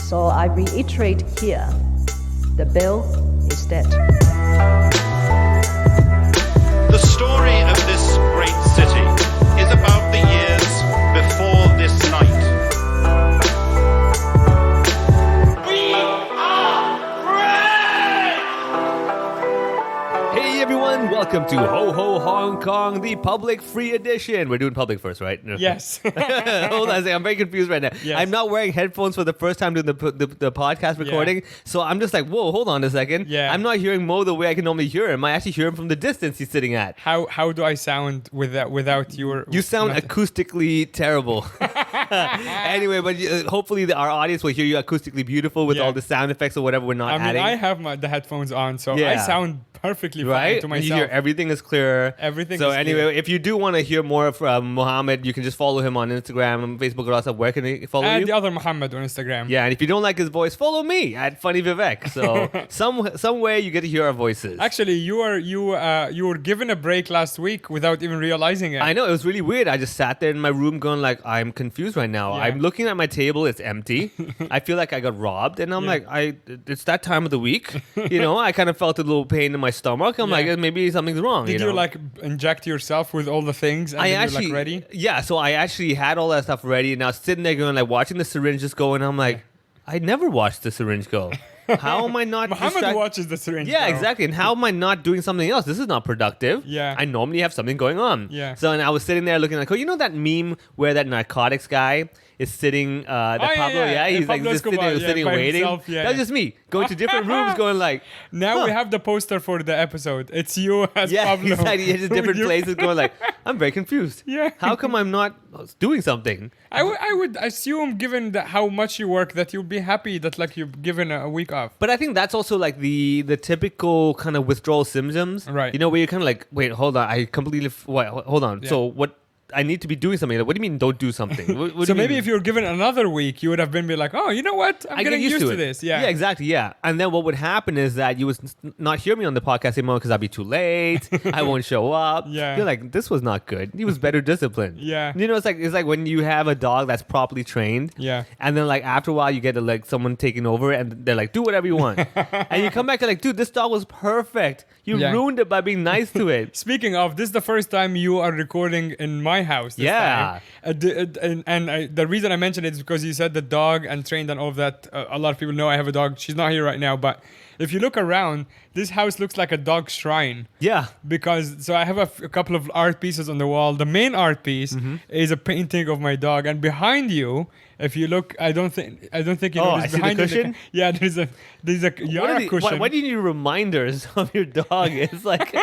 So I reiterate here, the bill is dead. The story of this great city is about the years before this night. We are free! Hey everyone, welcome to Ho Ho Hong Kong, the public free edition. We're doing public first, right? Yes. Hold on a second, I'm very confused right now. Yes. I'm not wearing headphones for the first time doing the podcast recording, so I'm just like, whoa, hold on a second. Yeah. I'm not hearing Mo the way I can normally hear him. I actually hear him from the distance he's sitting at. How do I sound without your... You sound acoustically terrible. Anyway, but hopefully our audience will hear you acoustically beautiful with all the sound effects or whatever we're not I mean, adding. I have the headphones on, so Yeah. I sound perfectly Right? fine to myself. You hear everything is clear. Everything So is anyway, clear. if you do want to hear more from Mohammed, you can just follow him on Instagram and Facebook or also. Where can he follow And you? the other Mohammed on Instagram. Yeah, and if you don't like his voice, follow me at Funny Vivek. So some way you get to hear our voices. Actually, you were given a break last week without even realizing it. I know, it was really weird. I just sat there in my room going like, I'm confused right now. Yeah. I'm looking at my table, it's empty. I feel like I got robbed. And I'm like, it's that time of the week. You know, I kind of felt a little pain in my stomach. I'm like, maybe something's wrong. Did you you know? like inject yourself with all the things and then you're like ready? Yeah, so I actually had all that stuff ready, and I was sitting there going like watching the syringe just go, and I'm like, I never watched the syringe go. How am I not? Mohammed watches the syringe. Yeah, now. exactly. And how am I not doing something else? This is not productive. Yeah. I normally have something going on. Yeah. So and I was sitting there looking like, oh, you know that meme where that narcotics guy is sitting, that Pablo, he's like Pablo just sitting, Escobar, sitting by waiting. himself, yeah. That's just me going to different rooms, going like, Now we have the poster for the episode. It's you as Pablo. he's like, he's in different You- places, going like, I'm very confused. Yeah. How come I'm not doing something? I would assume, given how much you work, that you'd be happy that like you've given a week off. But I think that's also like the typical kind of withdrawal symptoms. Right. You know, where you're kind of like, wait, hold on. I completely, hold on. Yeah. So what? I need to be doing something. Like, what do you mean don't do something? What do So you maybe mean? if you were given another week, you would have been like, oh, you know what? I'm I getting get used to it. this. Yeah. Yeah, exactly. Yeah. And then what would happen is that you would not hear me on the podcast anymore because I'd be too late. I won't show up. Yeah. You're like, this was not good. He was better disciplined. Yeah. You know, it's like when you have a dog that's properly trained. Yeah. And then like after a while you get like someone taking over and they're like, do whatever you want. And you come back and like, dude, this dog was perfect. You Yeah. ruined it by being nice to it. Speaking of, this is the first time you are recording in my house. This Yeah. time. The reason I mentioned it is because you said the dog and trained and all of that. A lot of people know I have a dog. She's not here right now, but if you look around, this house looks like a dog shrine. Yeah. Because I have a couple of art pieces on the wall. The main art piece is a painting of my dog, and behind you, if you look, I don't think you know I this see the behind you. cushion? Yeah, there's a Yara cushion. Why do you need reminders of your dog? It's like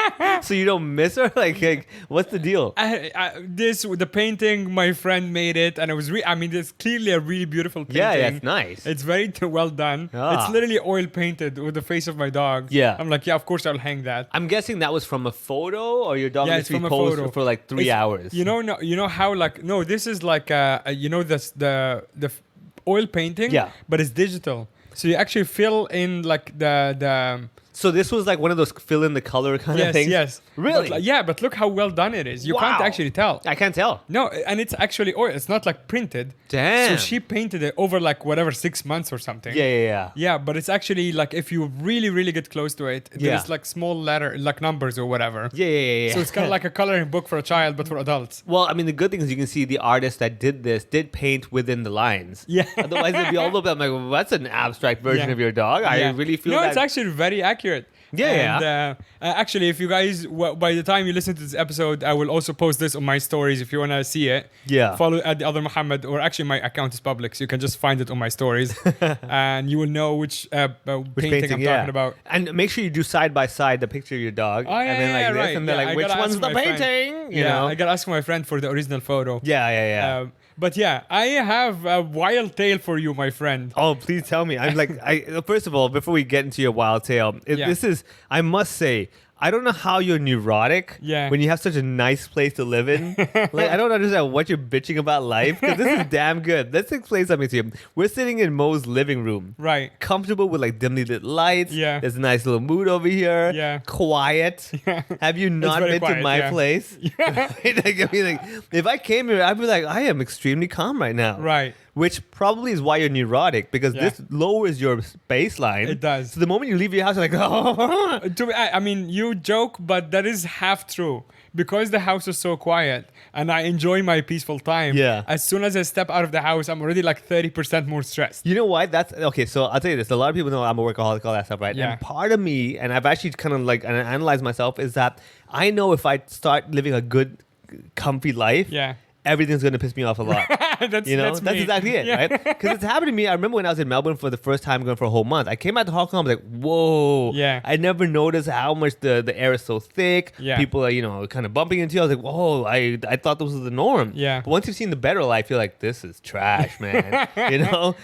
so you don't miss her. Like what's the deal? The painting, my friend made it, and it was. I mean, it's clearly a really beautiful painting. Yeah, it's nice. It's very well done. Ah. It's literally oil painted with the face of my dog. Yeah. I'm like, yeah, of course I'll hang that. I'm guessing that was from a photo, or your dog Yeah, needs it's to be from a posed photo. for like 3 It's- hours. You know how like no, this is like the oil painting. Yeah. But it's digital, so you actually fill in like the. So this was like one of those fill in the color kind of Yes, things. yes. Really? But look how well done it is. You can't Wow. actually tell. I can't tell. No, and it's actually oil. It's not like printed. Damn. So she painted it over like whatever 6 months or something. Yeah. Yeah, but it's actually like if you really, really get close to it, Yeah. there's like small letter, like numbers or whatever. Yeah. So it's kind of like a coloring book for a child, but for adults. Well, I mean, the good thing is you can see the artist that did this did paint within the lines. Yeah. Otherwise, it'd be all over. I'm like, well, that's an abstract version Yeah. of your dog. I Yeah. really feel no, that. it's actually very accurate. Yeah, And, actually, if you guys, by the time you listen to this episode, I will also post this on my stories if you want to see it. Yeah. Follow at the other Mohammed, or actually my account is public, so you can just find it on my stories, and you will know which painting I'm talking about. And make sure you do side by side the picture of your dog. Oh, yeah, and then like yeah, this, right. and they're Yeah, like, I which gotta one's ask the my friend. painting? You know? I gotta ask my friend for the original photo. Yeah. But yeah, I have a wild tale for you, my friend. Oh, please tell me. I'm like, first of all, before we get into your wild tale, this is, I must say, I don't know how you're neurotic when you have such a nice place to live in. Like, I don't understand what you're bitching about life, because this is damn good. Let's explain something to you. We're sitting in Mo's living room. Right. Comfortable with like dimly lit lights. Yeah. There's a nice little mood over here. Yeah. Quiet. Yeah. Have you not very been to quiet, my yeah. place? Yeah. Like, I mean, like, if I came here, I'd be like, I am extremely calm right now. Right. which probably is why you're neurotic, because this lowers your baseline. It does. So the moment you leave your house, you're like, oh. I mean, you joke, but that is half true. Because the house is so quiet and I enjoy my peaceful time, as soon as I step out of the house, I'm already like 30% more stressed. You know what? That's okay. So I'll tell you this. A lot of people know I'm a workaholic, all that stuff, right? Yeah. And part of me, and I've actually kind of like analyzed myself, is that I know if I start living a good, comfy life, everything's going to piss me off a lot. That's exactly it, right? Because it's happened to me. I remember when I was in Melbourne for the first time going for a whole month. I came out to Hong Kong, I was like, whoa. Yeah. I never noticed how much the air is so thick. Yeah. People are, kind of bumping into you. I was like, whoa, I thought this was the norm. Yeah. But once you've seen the better life, you're like, this is trash, man.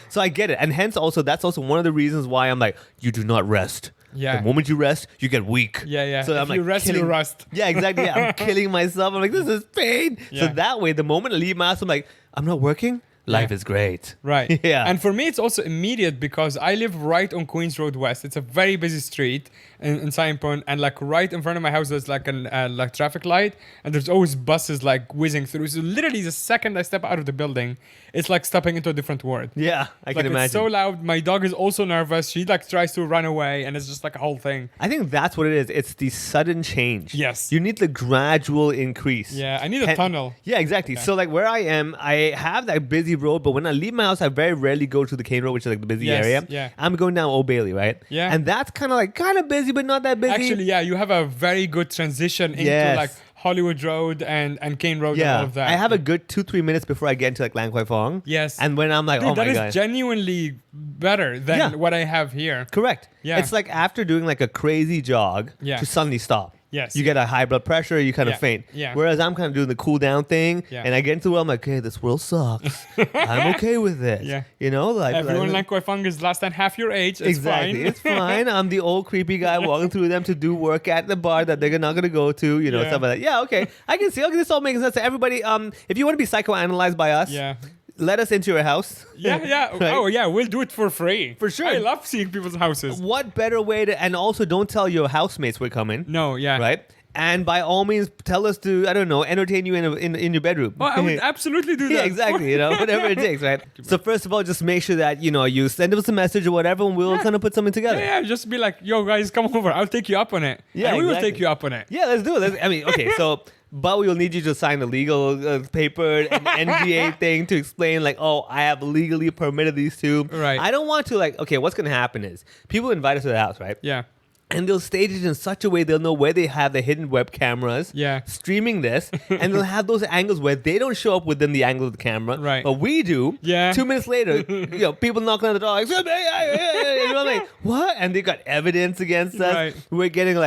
So I get it. And hence also, that's also one of the reasons why I'm like, you do not rest. Yeah. The moment you rest, you get weak. Yeah. So if you rest, you rust. Yeah, exactly. Yeah. I'm killing myself. I'm like, this is pain. Yeah. So that way, the moment I leave my house, I'm like, I'm not working. Life is great. Right. Yeah. And for me, it's also immediate because I live right on Queens Road West. It's a very busy street in Saigon, and like right in front of my house, there's like an like traffic light, and there's always buses like whizzing through. So literally, the second I step out of the building, it's like stepping into a different world. Yeah, I can imagine. It's so loud. My dog is also nervous. She like tries to run away, and it's just like a whole thing. I think that's what it is. It's the sudden change. Yes. You need the gradual increase. Yeah, I need a tunnel. Yeah, exactly. Okay. So like where I am, I have that busy road, but when I leave my house, I very rarely go to the Cane Road, which is like the busy area. Yeah. I'm going down Old Bailey, right? Yeah. And that's kind of busy, but not that busy. Actually, yeah, you have a very good transition into like Hollywood Road and Cane Road and all of that. I have a good 2-3 minutes before I get into like Lang Kwai Fong. Yes. And when I'm like, dude, oh my God. that is genuinely better than what I have here. Correct. Yeah. It's like after doing like a crazy jog to suddenly stop. Yes. You get a high blood pressure, you kind of faint. Yeah. Whereas I'm kind of doing the cool down thing, and I get into the world, I'm like, okay, this world sucks. I'm okay with it. Yeah. Like everyone in Lang Kwai Fong is less than half your age. It's exactly. fine. It's fine. I'm the old creepy guy walking through them to do work at the bar that they're not gonna go to, stuff like that. Yeah, okay. I can see. Okay, this all makes sense. So everybody, if you want to be psychoanalyzed by us, let us into your house. Yeah. Right? Oh, yeah. We'll do it for free. For sure. I love seeing people's houses. What better way to... And also, don't tell your housemates we're coming. No, yeah. Right? And by all means, tell us to, I don't know, entertain you in your bedroom. Oh, I would absolutely do that. Yeah, exactly. Whatever it takes, right? So first of all, just make sure that, you send us a message or whatever, and we'll kind of put something together. Yeah, just be like, yo, guys, come over. I'll take you up on it. Yeah, and we will take you up on it. Yeah, let's do it. Okay, so... But we'll need you to sign a legal paper, an NDA thing to explain like, oh, I have legally permitted these two. Right. I don't want to okay, what's going to happen is people invite us to the house, right? Yeah. And they'll stage it in such a way they'll know where they have the hidden web cameras streaming this. And they'll have those angles where they don't show up within the angle of the camera. Right. But we do. Yeah. 2 minutes later, people knock on the door like, like, what? And they got evidence against us. Right. We're getting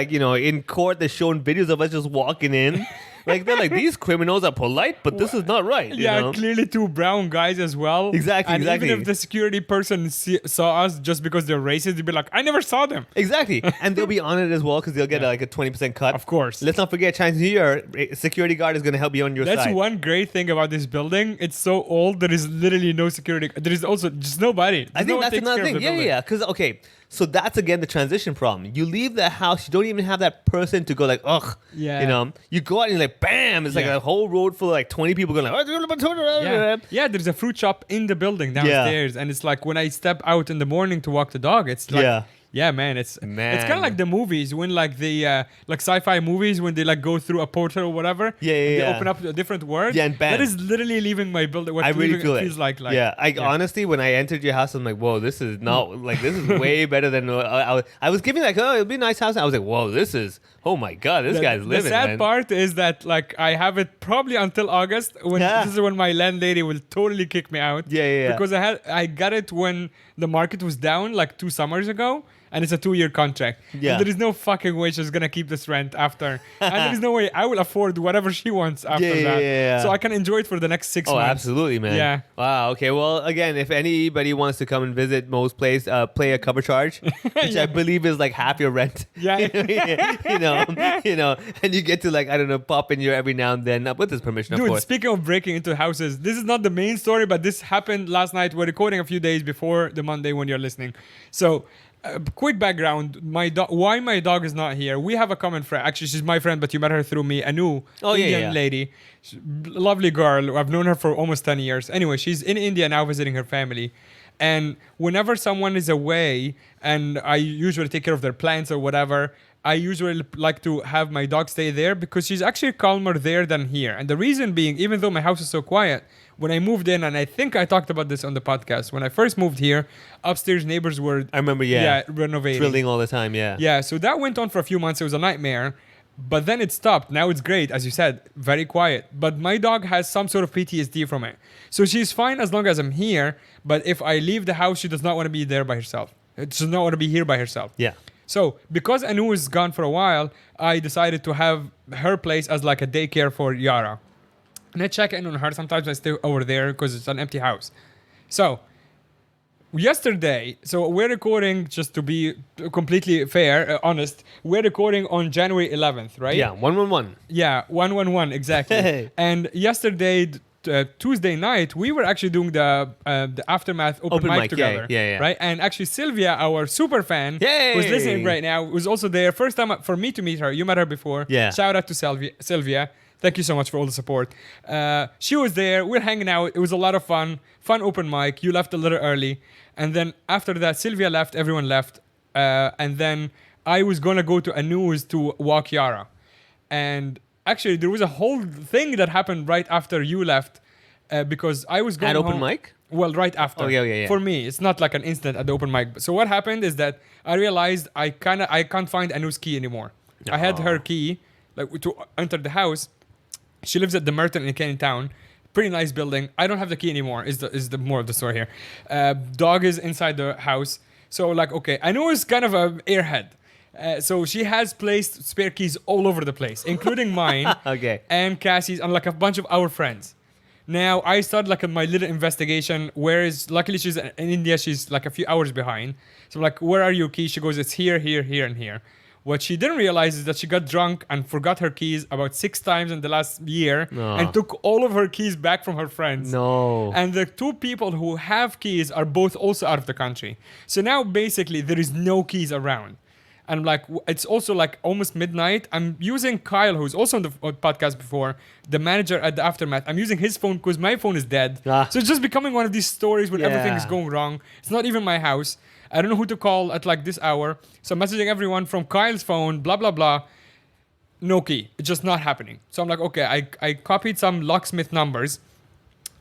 in court, they're showing videos of us just walking in. Like, they're like, these criminals are polite, but this is not right. Yeah, clearly two brown guys as well. Exactly. Even if the security person saw us just because they're racist, they'd be like, I never saw them. Exactly. And they'll be on it as well because they'll get like a 20% cut. Of course. Let's not forget, Chinese New Year, security guard is going to help you on your side. That's one great thing about this building. It's so old, there is literally no security. There is also just nobody. I think that's another thing. Yeah. Because, so that's again the transition problem. You leave the house, you don't even have that person to go like, ugh. Yeah. You go out and you're like, bam, it's like a whole road full of like 20 people going like, yeah, there's a fruit shop in the building downstairs. And it's like when I step out in the morning to walk the dog, it's like, yeah, man, it's kind of like the movies when like the like sci-fi movies when they like go through a portal or whatever. They open up a different world. Yeah, and bam. That is literally leaving my building. What I really feel it. Feels like. Honestly, when I entered your house, I'm like, whoa, this is not like this is way better than I was giving like, oh, it'll be a nice house. I was like, whoa, this is, oh my God, this guy's living. The sad part is that like I have it probably until August when this is when my landlady will totally kick me out. Yeah. Because I got it when the market was down like 2 summers ago. And it's a 2-year contract. Yeah. And there is no fucking way she's going to keep this rent after. And there is no way I will afford whatever she wants after that. Yeah. So I can enjoy it for the next 6 months. Oh, absolutely, man. Yeah. Wow. Okay. Well, again, if anybody wants to come and visit Mo's place, play a cover charge, which I believe is like half your rent. Yeah. And you get to like, I don't know, pop in here every now and then with his permission, of course. Speaking of breaking into houses, this is not the main story, but this happened last night. We're recording a few days before the Monday when you're listening. So Quick background: why my dog is not here? We have a common friend. Actually, she's my friend, but you met her through me. Anu, Indian lady, lovely girl. I've known her for almost 10 years. Anyway, she's in India now visiting her family. And whenever someone is away, and I usually take care of their plants or whatever, I usually like to have my dog stay there because she's actually calmer there than here. And the reason being, even though my house is so quiet, when I moved in, and I think I talked about this on the podcast, when I first moved here, upstairs neighbors were... I remember, renovating. Drilling all the time, yeah. Yeah, so that went on for a few months. It was a nightmare. But then it stopped. Now it's great, as you said, very quiet. But my dog has some sort of PTSD from it. So she's fine as long as I'm here. But if I leave the house, she does not want to be there by herself. She does not want to be here by herself. Yeah. So because Anu is gone for a while, I decided to have her place as like a daycare for Yara. And I check in on her. Sometimes I stay over there because it's an empty house. So yesterday, so we're recording, just to be completely fair, honest, we're recording on January 11th, right? Yeah, 111. Yeah, 111, exactly. And yesterday, Tuesday night, we were actually doing the Aftermath open mic together. Yeah. Right? And actually, Sylvia, our super fan, who's listening right now, was also there. First time for me to meet her. You met her before. Yeah. Shout out to Sylvia. Thank you so much for all the support. She was there. We're hanging out. It was a lot of fun. Fun open mic. You left a little early. And then after that, Sylvia left. Everyone left. And then I was going to go to Anu's to walk Yara. And actually, there was a whole thing that happened right after you left. Because I was going At open mic? Well, right after. Oh, yeah. For me, it's not like an instant at the open mic. So what happened is that I realized I can't find Anu's key anymore. I had her key to enter the house. She lives at the Merton in Canning Town. Pretty nice building. I don't have the key anymore. Is the more of the story here. Dog is inside the house. So okay, I know it's kind of a airhead. So she has placed spare keys all over the place, including mine. Okay. And Cassie's and like a bunch of our friends. Now I started like my little investigation. Luckily she's in India. She's like a few hours behind. So where are your keys? She goes, it's here, here, here, and here. What she didn't realize is that she got drunk and forgot her keys about 6 times in the last year and took all of her keys back from her friends. No. And the 2 people who have keys are both also out of the country. So now basically there is no keys around. And it's also almost midnight. I'm using Kyle, who's also on the podcast before, the manager at the Aftermath. I'm using his phone because my phone is dead. So it's just becoming one of these stories where everything is going wrong. It's not even my house. I don't know who to call at this hour. So I'm messaging everyone from Kyle's phone, blah, blah, blah. No key. It's just not happening. So I'm okay, I copied some locksmith numbers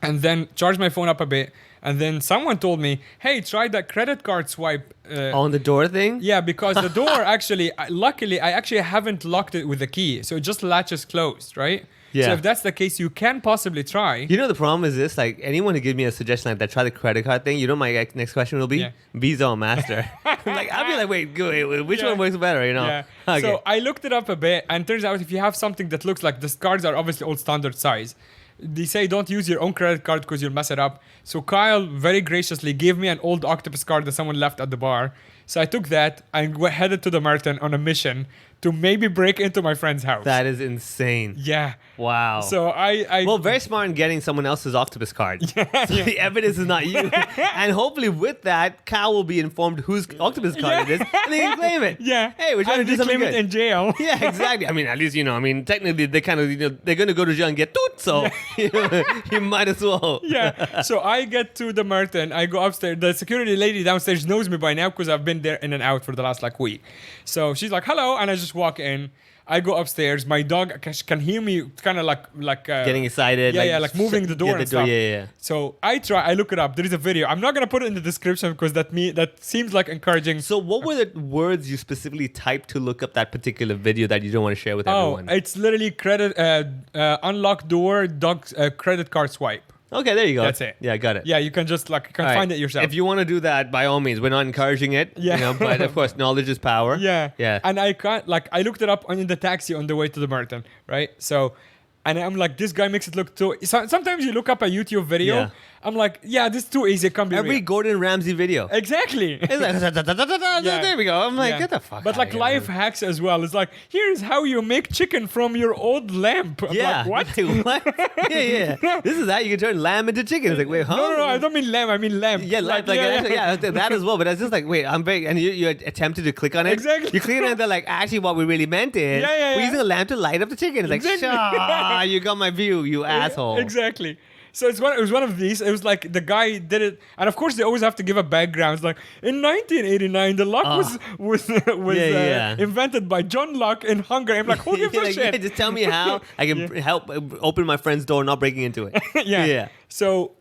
and then charged my phone up a bit. And then someone told me, hey, try that credit card swipe. On the door thing? Yeah, because the door actually, luckily, I actually haven't locked it with the key. So it just latches closed, right? Yeah. So if that's the case, you can possibly try. You know, the problem is this, anyone who gives me a suggestion like that, try the credit card thing, you know my next question will be? Yeah. Visa or Master? I'll be wait, which one works better, you know? Yeah. Okay. So I looked it up a bit, and turns out if you have something that looks like, the cards are obviously all standard size. They say don't use your own credit card because you'll mess it up. So Kyle very graciously gave me an old octopus card that someone left at the bar. So I took that and headed to the Merton on a mission to maybe break into my friend's house. That is insane. Yeah. Wow. So I well, very smart in getting someone else's octopus card. So the evidence is not you. And hopefully with that, Cal will be informed whose octopus card it is, and they can claim it. Yeah. Hey, we're trying to do something claim good. it in jail. Yeah, exactly. I mean, at least, technically they kind of, they're going to go to jail and get toot, so you might as well. Yeah. So I get to the Merton. I go upstairs. The security lady downstairs knows me by now because I've been there in and out for the last week. So she's like, hello. And I just walk in. I go upstairs. My dog can hear me kind of getting excited. Yeah, moving the door and stuff. Yeah. So I look it up. There is a video. I'm not going to put it in the description because that seems like encouraging. So what were the words you specifically typed to look up that particular video that you don't want to share with everyone? It's literally unlock door, dog credit card swipe. Okay, there you go. That's it. Yeah, got it. Yeah, you can just find it yourself. If you want to do that, by all means, we're not encouraging it. Yeah. But of course, knowledge is power. Yeah. Yeah. And I can't I looked it up in the taxi on the way to the Merton, right? So, and I'm this guy makes it look so. Sometimes you look up a YouTube video I'm like, yeah, this is too easy. It can't be Every real. Gordon Ramsay video. Exactly. It's like, there we go. I'm like, get the fuck But out like of here, life man. hacks as well. It's like, here's how you make chicken from your old lamp. I'm Yeah. like, what? Like, what? Yeah. This is how you can turn lamb into chicken. It's like, wait, huh? No, I don't mean lamb. I mean lamp. Yeah, that as well. But it's just like, wait, I'm very, and you attempted to click on it. Exactly. You click on it, and they're like, actually, what we really meant is, we're using a lamp to light up the chicken. It's like, Exactly. you got my view, you asshole. Exactly. So it was one of these. It was like the guy did it, and of course they always have to give a background. It's like in 1989, the lock was invented by John Locke in Hungary. I'm like, who gives a shit? Just tell me how I can help open my friend's door, not breaking into it. Yeah. So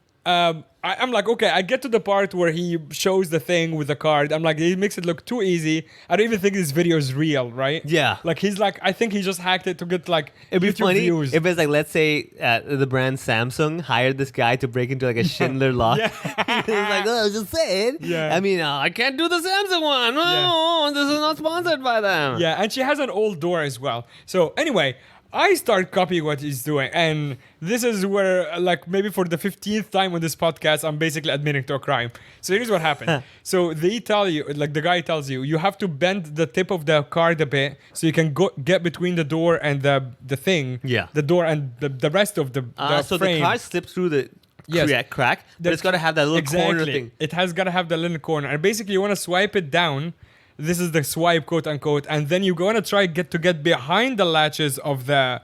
I'm like, okay, I get to the part where he shows the thing with the card. I'm like, he makes it look too easy. I don't even think this video is real, right? Yeah. Like he's like, I think he just hacked it to get like It'd be YouTube funny views. if it's like, let's say the brand Samsung hired this guy to break into like a Schindler lock. He's like, oh, I was just saying. Yeah. I mean, I can't do the Samsung one. No, this is not sponsored by them. Yeah, and she has an old door as well. So anyway, I start copying what he's doing, and this is where, like, maybe for the 15th time on this podcast, I'm basically admitting to a crime. So here's what happened. So they tell you, like, the guy tells you, you have to bend the tip of the card a bit so you can get between the door and the thing. Yeah. The door and the rest of the So frame. the card slips through the Yes. crack, but it's got to have that little corner thing. It has got to have the little corner. And basically, you want to swipe it down. This is the swipe, quote unquote, and then you're gonna try to get behind the latches of the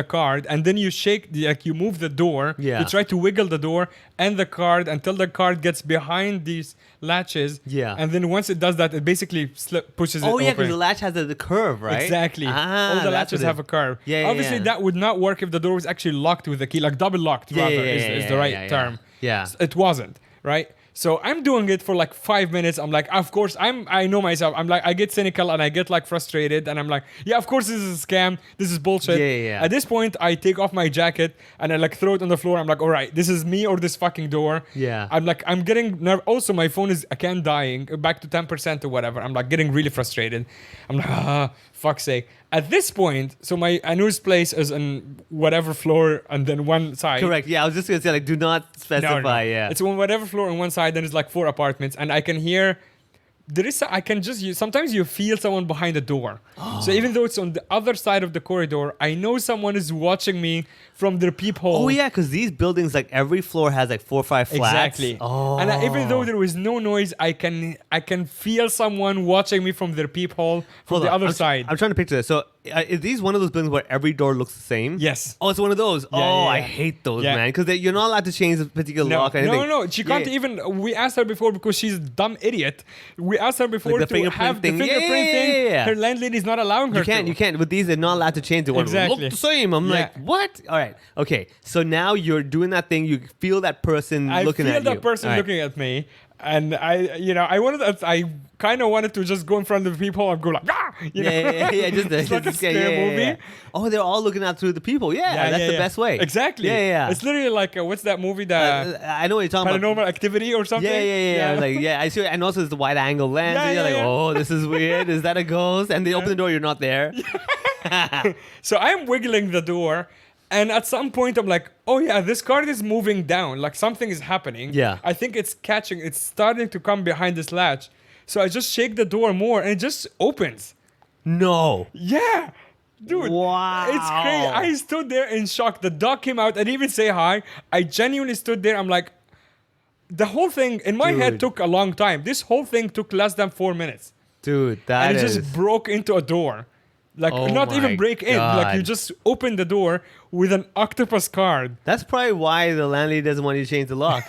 card, and then you shake, like you move the door. Yeah. You try to wiggle the door and the card until the card gets behind these latches. Yeah. And then once it does that, it basically pushes it Oh, open. yeah, because the latch has the curve, right? Exactly. Ah, All the that's latches what have a curve. Yeah, Obviously, that would not work if the door was actually locked with a key, like double locked, rather, is the right term. Yeah. It wasn't, right? So I'm doing it for like 5 minutes. I'm like, of course, I know myself. I'm like, I get cynical and I get like frustrated. And I'm like, yeah, of course, this is a scam. This is bullshit. Yeah. At this point, I take off my jacket and I like throw it on the floor. I'm like, all right, this is me or this fucking door. Yeah. I'm like, I'm getting also, my phone is again dying, back to 10% or whatever. I'm like getting really frustrated. I'm like, fuck's sake. At this point, so my Anu's place is on whatever floor and then one side. Correct. Yeah, I was just gonna say, like, do not specify. Yeah. It's on whatever floor on one side, then it's like 4 apartments, and I can hear. Sometimes you feel someone behind the door. So even though it's on the other side of the corridor, I know someone is watching me from their peephole. Oh yeah, because these buildings, like every floor has like 4 or 5 flats. Exactly. Oh. And even though there was no noise, I can feel someone watching me from their peephole from the other side. I'm trying to picture this. So is these one of those buildings where every door looks the same? Yes. Oh, it's one of those. Yeah, I hate those, man. Because you're not allowed to change the particular lock or anything. No. She can't even. We asked her before because she's a dumb idiot. We asked her before Like the to have fingerprint thing. the fingerprint thing. Yeah. Her landlady's not allowing her You can't. With these, they're not allowed to change. They want to Exactly. look the same. I'm like, what? All right. Okay. So now you're doing that thing. You feel that person looking at you. I feel that person looking at me. And I kind of wanted to just go in front of the people and go like, ah! Yeah. Just it's like a scare movie. Yeah. Oh, they're all looking out through the people. Yeah, that's the best way. Exactly. Yeah. It's literally like, what's that movie? I know what you're talking about. Paranormal Activity or something? Yeah. Like, I see. And also, it's the wide angle lens. And you're like, oh, this is weird. Is that a ghost? And they open the door, you're not there. So I'm wiggling the door. And at some point, I'm like, oh yeah, this card is moving down. Like something is happening. Yeah. I think it's starting to come behind this latch. So I just shake the door more and it just opens. No. Yeah. Dude. Wow. It's crazy. I stood there in shock. The dog came out. I didn't even say hi. I genuinely stood there. I'm like, the whole thing in my head took a long time. This whole thing took less than 4 minutes. Dude, and it just broke into a door. Like, not even break in. Like, you just open the door with an octopus card. That's probably why the landlady doesn't want you to change the lock.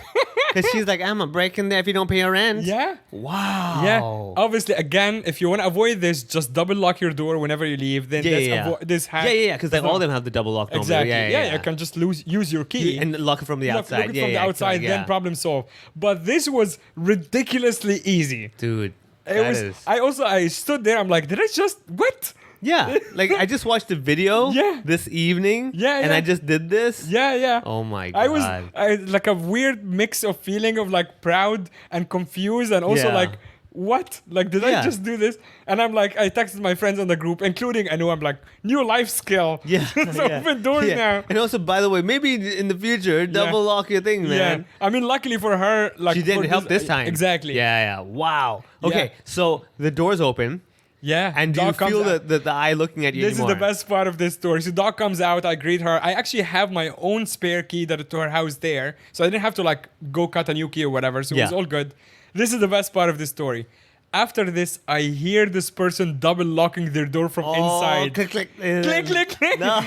Because she's like, I'm going to break in there if you don't pay your rent. Yeah. Wow. Yeah. Obviously, again, if you want to avoid this, just double lock your door whenever you leave. Then this hack. Yeah. Because all of them have the double lock. Exactly. Yeah. You can just use your key. And lock it from the outside. Lock it from the outside, then problem solved. But this was ridiculously easy. Dude. I stood there. I'm like, did I just... What? Yeah, like I just watched the video this evening and I just did this. Yeah. Oh my God. I like a weird mix of feeling of like proud and confused and also like, what? Like, did I just do this? And I'm like, I texted my friends on the group, including Anu. I'm like, new life skill. Yeah. Open doors now. And also, by the way, maybe in the future, double lock your thing, man. Yeah. I mean, luckily for her, like, she didn't help this time. Exactly. Yeah. Wow. Okay, so the door's open. Yeah. And do you feel the eye looking at you This anymore? is the best part of this story. So dog comes out, I greet her. I actually have my own spare key to her house there. So I didn't have to like go cut a new key or whatever. So it was all good. This is the best part of this story. After this, I hear this person double locking their door from inside. Click, click. Click, click, click. No.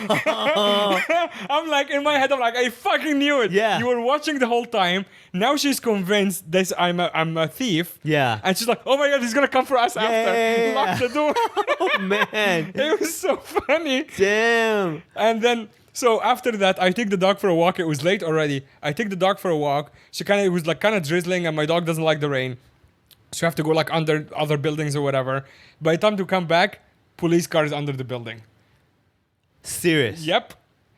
I'm like, in my head, I'm like, I fucking knew it. Yeah. You were watching the whole time. Now she's convinced that I'm a thief. Yeah. And she's like, oh my God, he's going to come for us after. Lock the door. Oh, man. It was so funny. Damn. And then, so after that, I take the dog for a walk. It was late already. I take the dog for a walk. It was like kind of drizzling and my dog doesn't like the rain. So you have to go like under other buildings or whatever. By the time to come back, police car is under the building. Serious? Yep.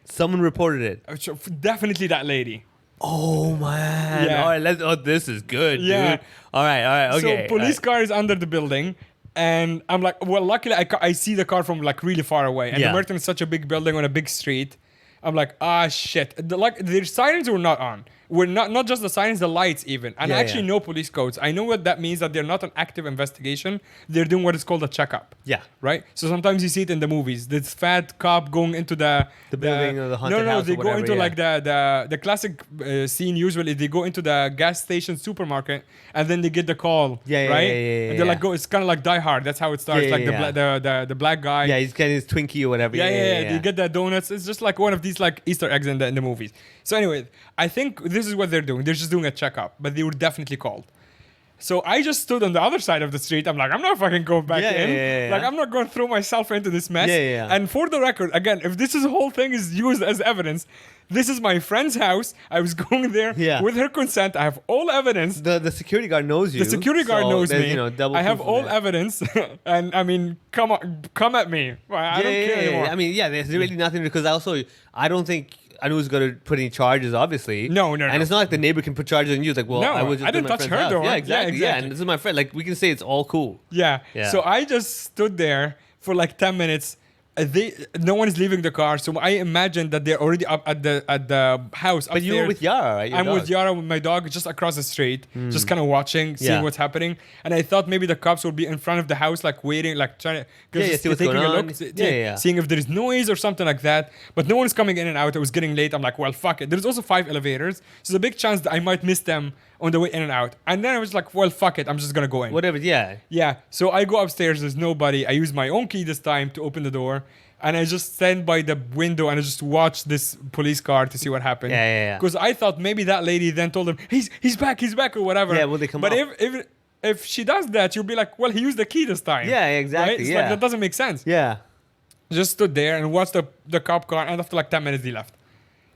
Someone reported it. So definitely that lady. Oh, man. Yeah. All right, this is good, Yeah. dude. All right, okay. So police car is under the building. And I'm like, well, luckily I see the car from like really far away. And the Merton is such a big building on a big street. I'm like, shit. Their sirens were not on. We're not just the sirens, the lights even. And I actually know police codes. I know what that means, that they're not an active investigation. They're doing what is called a checkup. Yeah. Right? So sometimes you see it in the movies. This fat cop going into the building or the haunted house. No, they or whatever, go into like the classic scene usually. They go into the gas station supermarket and then they get the call. Right? And they're like, it's kind of like Die Hard. That's how it starts. The black guy. Yeah, he's getting his Twinkie or whatever. Yeah. They get the donuts. It's just like one of these like Easter eggs in the movies. So anyway, I think this is what they're doing. They're just doing a checkup, but they were definitely called. So I just stood on the other side of the street. I'm like, I'm not fucking going back in. Like, I'm not going to throw myself into this mess. And for the record, again, if this whole thing is used as evidence, this is my friend's house. I was going there with her consent. I have all evidence. The security guard knows you. The security guard knows me. Double I have all evidence. And I mean, come at me. I don't care anymore. I mean, there's really nothing, because I don't think Anu's going to put any charges, obviously. No. And it's not like the neighbor can put charges on you. It's like, well, I was just didn't touch her door. Yeah, exactly. Yeah, and this is my friend. Like, we can say it's all cool. Yeah. So I just stood there for like 10 minutes. No one is leaving the car, so I imagine that they're already up at the house. But you were with Yara, right? I'm with Yara, with my dog, just across the street, just kind of watching, seeing what's happening. And I thought maybe the cops would be in front of the house, like waiting, like trying to see what's going on. Seeing if there's noise or something like that. But no one's coming in and out. It was getting late. I'm like, well, fuck it. There's also 5 elevators, so there's a big chance that I might miss them on the way in and out. And then I was like, well, fuck it. I'm just gonna go in. Whatever. Yeah. So I go upstairs. There's nobody. I use my own key this time to open the door. And I just stand by the window and I just watch this police car to see what happened. Because I thought maybe that lady then told him, he's back, or whatever. Yeah, will they come But up? if she does that, you'll be like, well, he used the key this time. Yeah, exactly. Right? It's like, that doesn't make sense. Yeah. Just stood there and watched the cop car, and after like 10 minutes, they left.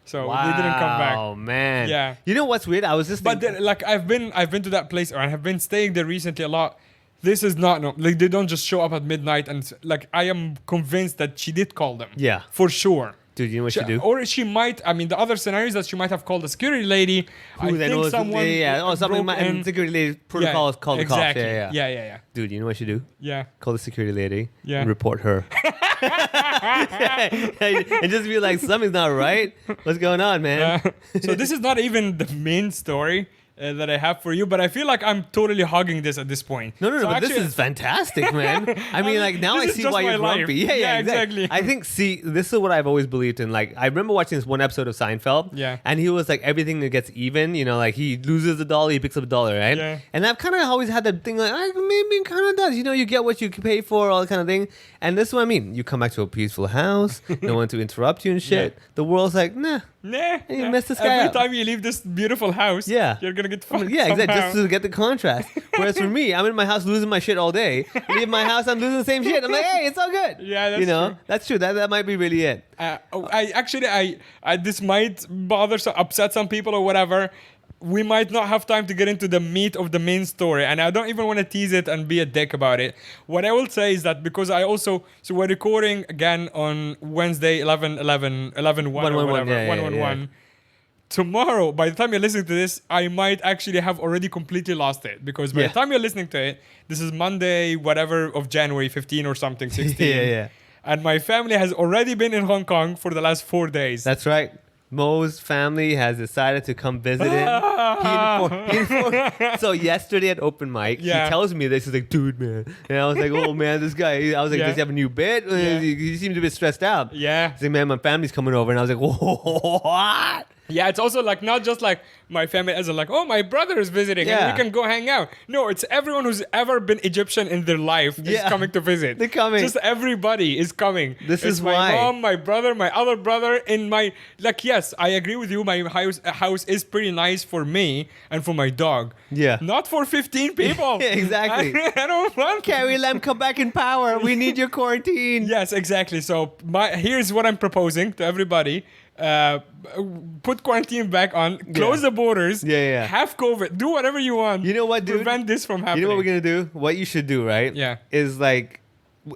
So they didn't come back. Oh man. Yeah. You know what's weird? I was just thinking, like I've been to that place, or I have been staying there recently a lot. This is not like they don't just show up at midnight, and like I am convinced that she did call them. Yeah. For sure. Dude, you know what she do? Or she might. I mean, the other scenario is that she might have called the security lady. Who then knows? Something. And security lady protocol is called the cops. Yeah. Dude, you know what she do? Yeah. Call the security lady. Yeah. And report her. And just be like, something's not right. What's going on, man? So this is not even the main story that I have for you, but I feel like I'm totally hogging this at this point. No, but this is fantastic, man. I mean, like, now I see why you're grumpy. Yeah, exactly. I think, this is what I've always believed in. Like, I remember watching this one episode of Seinfeld. Yeah. And he was like, everything that gets even, like, he loses a dollar, he picks up a dollar, right? Yeah. And I've kind of always had that thing, like, maybe it kind of does. You get what you pay for, all that kind of thing. And this is what I mean. You come back to a peaceful house, no one to interrupt you and shit. Yeah. The world's like, nah. You messed this guy Every up. time you leave this beautiful house, you're gonna get fucked. Yeah, exactly. Just to get the contrast. Whereas for me, I'm in my house losing my shit all day. Leave my house, I'm losing the same shit. I'm like, hey, it's all good. Yeah, that's true. That's true. That might be really it. I this might upset some people or whatever. We might not have time to get into the meat of the main story, and I don't even want to tease it and be a dick about it. What I will say is that because so we're recording again on Wednesday 11/1 or whatever, 1/1. tomorrow, by the time you're listening to this, I might actually have already completely lost it. Because by the time you're listening to it, this is Monday, whatever, of January 15 or something, 16. Yeah. And my family has already been in Hong Kong for the last 4 days. That's right. Mo's family has decided to come visit him. So yesterday at open mic, he tells me this. He's like, dude, man. And I was like, oh, man, this guy. I was like, does he have a new bit? He seems a bit stressed out. Yeah. He's like, man, my family's coming over. And I was like, what? Yeah, it's also like not just like my family as in like, oh, my brother is visiting and we can go hang out. No, it's everyone who's ever been Egyptian in their life is coming to visit. They're coming. Just everybody is coming. This is my why. Mom, my brother, my other brother, in my like. Yes, I agree with you. My house is pretty nice for me and for my dog. Yeah. Not for 15 people. Exactly. I don't want Carrie Lam, come back in power. We need your quarantine. Yes, exactly. So here's what I'm proposing to everybody. Put quarantine back on, close the borders, have COVID, do whatever you want. You know what, dude? Prevent this from happening. You know what we're going to do? What you should do, right? Yeah. Is like,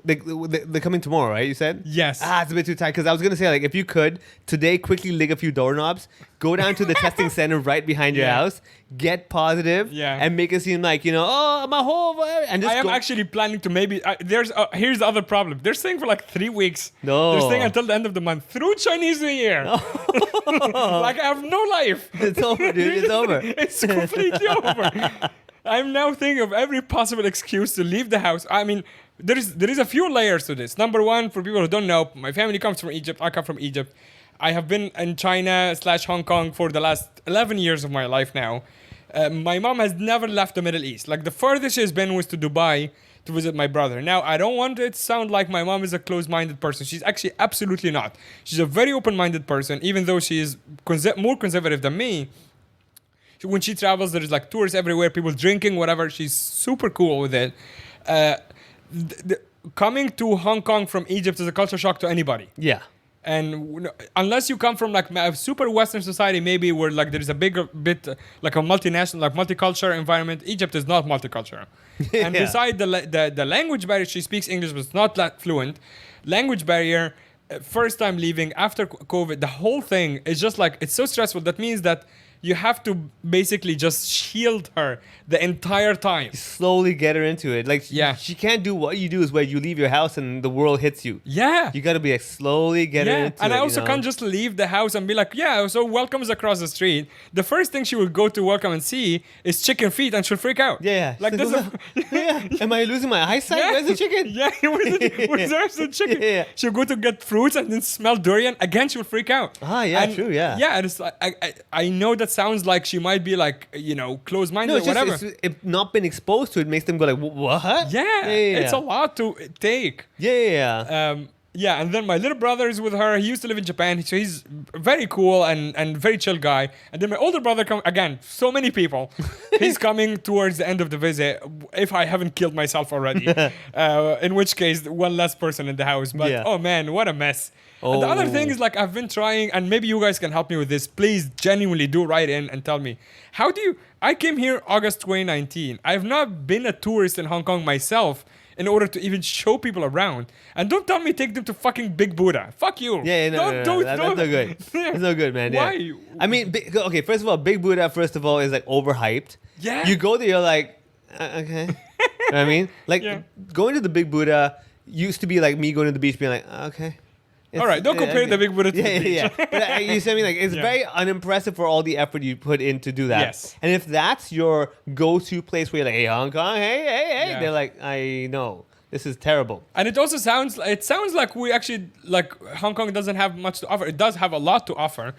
they're coming tomorrow, right? You said? Yes. It's a bit too tight. Because I was going to say, like, if you could, today quickly lick a few doorknobs, go down to the testing center right behind your house, get positive, and make it seem like, my whole... And just I am actually planning to maybe... here's the other problem. They're staying for like 3 weeks. No. They're staying until the end of the month, through Chinese New Year. No. Like, I have no life. It's over, dude. It's over. It's completely over. I'm now thinking of every possible excuse to leave the house. I mean... There is a few layers to this. Number one, for people who don't know, my family comes from Egypt. I come from Egypt. I have been in China/Hong Kong for the last 11 years of my life now. My mom has never left the Middle East. Like the furthest she has been was to Dubai to visit my brother. Now, I don't want it to sound like my mom is a closed-minded person. She's actually absolutely not. She's a very open-minded person, even though she is more conservative than me. When she travels, there's like tourists everywhere, people drinking, whatever. She's super cool with it. Coming to Hong Kong from Egypt is a culture shock to anybody. Yeah. And unless you come from like a super Western society, maybe where like there is a bigger bit like a multinational, like multicultural environment, Egypt is not multicultural. And beside the language barrier, she speaks English, but it's not that fluent. Language barrier, first time leaving after COVID, the whole thing is just like, it's so stressful. That means that you have to basically just shield her the entire time. Slowly get her into it. Like, she can't do what you do is where you leave your house and the world hits you. Yeah. You got to be like, slowly get her into it. And I also can't just leave the house and be like, so welcome is across the street. The first thing she will go to welcome and see is chicken feet and she'll freak out. Yeah. Like this. Am I losing my eyesight? Where's the chicken? Where's the chicken? Yeah. She'll go to get fruits and then smell durian. Again, she'll freak out. True, yeah. Yeah, and it's like, I know that sounds like she might be like, close-minded or whatever. It's not been exposed to it makes them go like, what? Yeah, it's a lot to take. Yeah. And then my little brother is with her. He used to live in Japan, so he's very cool and very chill guy. And then my older brother again, so many people. He's coming towards the end of the visit, if I haven't killed myself already. In which case, one less person in the house. But oh man, what a mess. And the other thing is, like, I've been trying, and maybe you guys can help me with this. Please, genuinely do write in and tell me. I came here August 2019. I've not been a tourist in Hong Kong myself in order to even show people around. And don't tell me take them to fucking Big Buddha. Fuck you. No, that's no good. It's no good, man. Why? Yeah. I mean, okay, first of all, Big Buddha, is like overhyped. Yeah. You go there, you're like, okay. You know what I mean? Like, going to the Big Buddha used to be like me going to the beach being like, okay. All right, don't compare the Big Buddha to the beach. Yeah. But you see what I mean? Like, it's very unimpressive for all the effort you put in to do that. Yes. And if that's your go-to place where you're like, hey, Hong Kong, hey, they're like, I know. This is terrible. And it also sounds like we actually, like, Hong Kong doesn't have much to offer. It does have a lot to offer.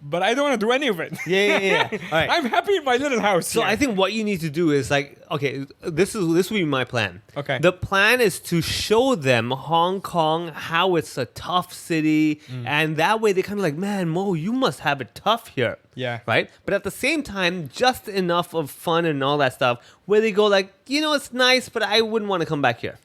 But I don't want to do any of it. Yeah. All right. I'm happy in my little house. So I think what you need to do is like, okay, this will be my plan. Okay. The plan is to show them Hong Kong, how it's a tough city, and that way they kind of like, man, Mo, you must have it tough here. Yeah. Right? But at the same time, just enough of fun and all that stuff where they go like, it's nice, but I wouldn't want to come back here.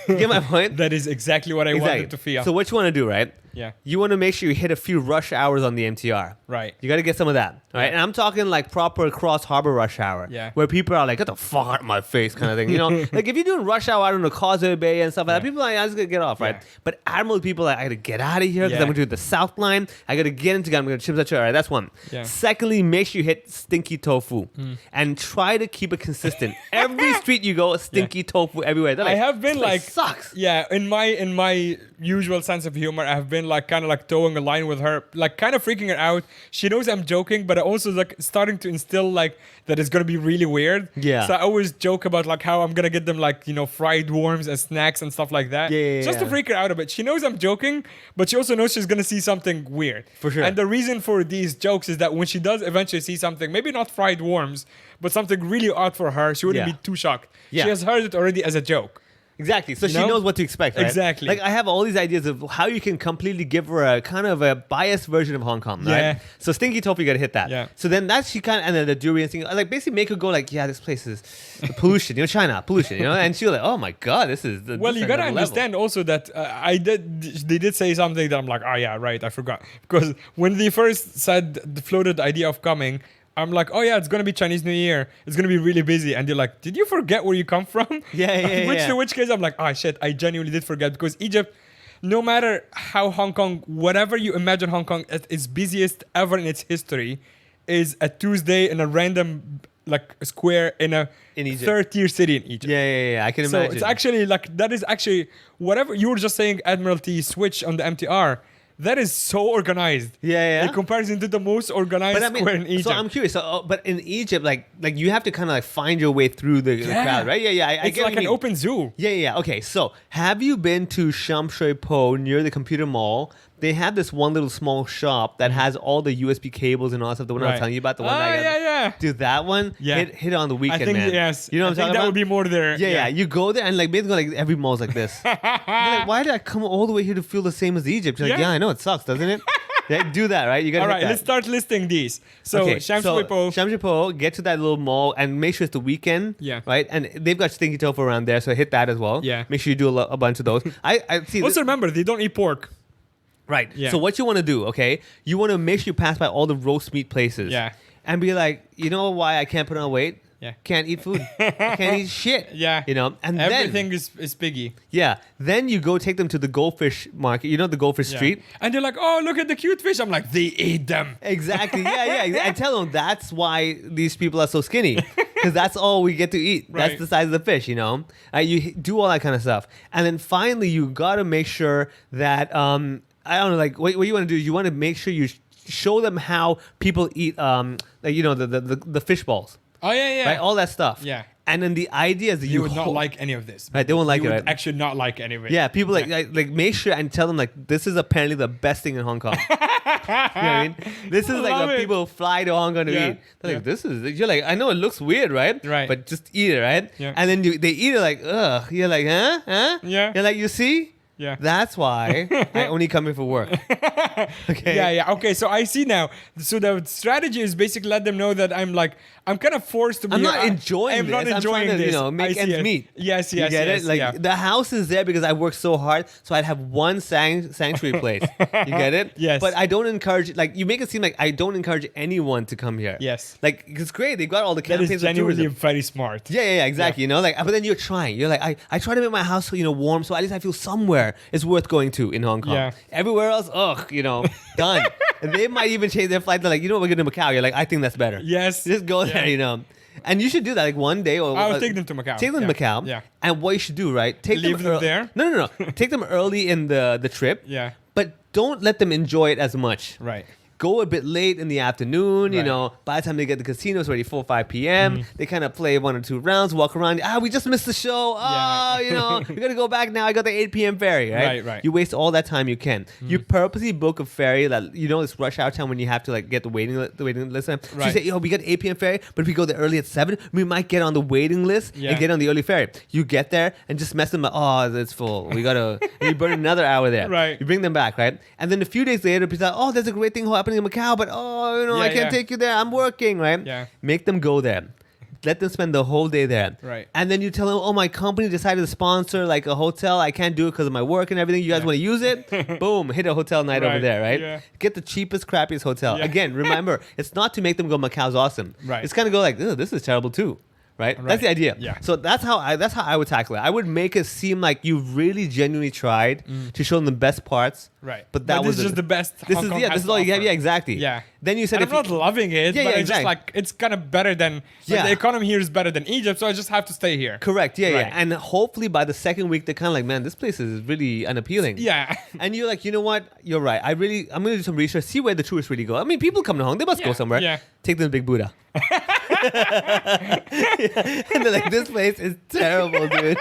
You get my point? That is exactly what I wanted to feel. So what you want to do, right? Yeah. You want to make sure you hit a few rush hours on the MTR. Right. You got to get some of that. right? And I'm talking like proper cross harbor rush hour, where people are like, "Get the fuck out of my face," kind of thing. You know, like if you're doing rush hour out on the Causeway Bay and stuff like that, people are like, "I'm just gonna get off," right? But Admiral people are like, "I gotta get out of here because I'm gonna do the South Line. I gotta get into. I'm gonna chip that. All right, that's one. Secondly, make sure you hit stinky tofu and try to keep it consistent. Every street you go, stinky tofu everywhere. Like, I have been like, sucks. Yeah, in my usual sense of humor, I have been like kind of like towing a line with her, like kind of freaking her out. She knows I'm joking, but I also like starting to instill like that it's gonna be really weird. Yeah. So I always joke about like how I'm gonna get them like, you know, fried worms and snacks and stuff like that. Just to freak her out a bit. She knows I'm joking, but she also knows she's gonna see something weird. For sure. And the reason for these jokes is that when she does eventually see something, maybe not fried worms, but something really odd for her, she wouldn't be too shocked. She has heard it already as a joke. Exactly. So she knows what to expect, right? Exactly. Like I have all these ideas of how you can completely give her a kind of a biased version of Hong Kong, right? So stinky tofu, you gotta hit that. Yeah. So then that she kind of, and then the durian thing, like basically make her go like, yeah, this place is pollution, you know, China, pollution, you know? And she'll like, oh my God, this is the Well, you gotta understand also that they did say something that I'm like, oh yeah, right, I forgot. Because when they first floated the idea of coming, I'm like, oh yeah, it's gonna be Chinese New Year. It's gonna be really busy. And they're like, did you forget where you come from? In which case I'm like, oh shit, I genuinely did forget, because Egypt, no matter how Hong Kong, whatever you imagine Hong Kong at its busiest ever in its history, is a Tuesday in a random like square in Egypt. Third-tier city in Egypt. Yeah, I can imagine. So it's actually like, that is actually, whatever you were just saying, Admiralty switch on the MTR, that is so organized. In comparison to the most organized square in Egypt. So I'm curious. But in Egypt, like you have to kind of like find your way through the crowd, right? I it's get like an open zoo. Okay, so have you been to Sham Shui Po near the computer mall? They have this one little small shop that has all the USB cables and all that stuff. The one I was telling you about, the one Dude, that one, hit it on the weekend, I think, man. Yes. You know what I'm talking about? That would be more there. Yeah. You go there and like basically like every mall's like this. You're like, why did I come all the way here to feel the same as Egypt? You're like, yeah, I know, it sucks, doesn't it? Do that, right? You gotta. All right, let's start listing these. So, Sham Shui Po, get to that little mall and make sure it's the weekend. Right? And they've got stinky tofu around there, so hit that as well. Make sure you do a bunch of those. I see. Also remember, they don't eat pork. Right. So what you want to do, okay? You want to make sure you pass by all the roast meat places. And be like, you know why I can't put on weight? Can't eat food. Can't eat shit. You know, and everything is piggy. Then you go take them to the goldfish market. You know the goldfish street? And they're like, oh, look at the cute fish. I'm like, they eat them. Exactly. I tell them that's why these people are so skinny. Because that's all we get to eat. Right. That's the size of the fish, you know? You do all that kind of stuff. And then finally, you got to make sure that, I don't know, like what you want to do is you want to make sure you show them how people eat, like, you know, the fish balls. Oh, yeah. Right? All that stuff. Yeah. And then the idea is that you would not like any of this. Right, they won't like it, You right? would actually not like any of it. Yeah, people like make sure and tell them like this is apparently the best thing in Hong Kong. You know what I mean? This is like what people fly to Hong Kong to eat. They're like, this is, you're like, I know it looks weird, right? Right. But just eat it, right? Yeah. And then they eat it like, ugh. You're like, huh? Yeah. You're like, you see? Yeah. That's why I only come here for work. Okay. Yeah. Okay, so I see now. So the strategy is basically let them know that I'm kind of forced to be. I'm not enjoying this. I'm trying to, this. you know, make ends meet. Yes. You get it? Like the house is there because I worked so hard, so I'd have one sanctuary place. You get it? Yes. But I don't encourage, like, you make it seem like I don't encourage anyone to come here. Yes. Like, it's great. They've got all the That campaigns is genuinely very smart. Yeah, exactly. You know, like, but then you're trying. You're like, I try to make my house, you know, warm, so at least I feel somewhere it's worth going to in Hong Kong. Yeah. Everywhere else, you know, done. And they might even change their flight. They're like, you know what, we're going to Macau. You're like, I think that's better. Yes. Just go there, you know. And you should do that like one day. Or I'll take them to Macau. Take them to Macau. Yeah. And what you should do, right? Leave them there? No. Take them early in the trip. Yeah. But don't let them enjoy it as much. Right. Go a bit late in the afternoon, you Right. know, by the time they get to the casino, it's already 4 or 5 p.m. They kind of play 1 or 2 rounds, walk around. We just missed the show. You know, we got to go back now. I got the 8 p.m. ferry, right? Right. You waste all that time you can. You purposely book a ferry that, you know, it's rush hour time when you have to, like, get the waiting list. So you Right. say, we got 8 p.m. ferry, but if we go there early at 7, we might get on the waiting list and get on the early ferry. You get there and just mess them up. It's full. We got to, you burn another hour there. Right. You bring them back, right? And then a few days later, people are like, there's a great thing happening in Macau, but you know, I can't take you there. I'm working, right? Yeah. Make them go there. let them spend the whole day there. Right. And then you tell them, oh, my company decided to sponsor like a hotel. I can't do it because of my work and everything. You guys want to use it? Boom, hit a hotel night over there, right? Yeah. Get the cheapest, crappiest hotel. Yeah. Again, remember, it's not to make them go, Macau's awesome. Right. It's kind of go like, this is terrible too. Right? That's the idea. Yeah. So that's how I would tackle it. I would make it seem like you really genuinely tried to show them the best parts. Right. But this is just the best. This Hong is Kong this has is to all you have. offer. Yeah, exactly. Yeah. Then you said And I'm not loving it, but it's just like it's kind of better than the economy here is better than Egypt, so I just have to stay here. Correct. Yeah, yeah. And hopefully by the second week they're kind of like, man, this place is really unappealing. Yeah. And you're like, you know what? You're right. I'm gonna do some research, see where the tourists really go. I mean, people come to Hong Kong, they must go somewhere. Yeah. Take them to Big Buddha. And they're like, this place is terrible, dude.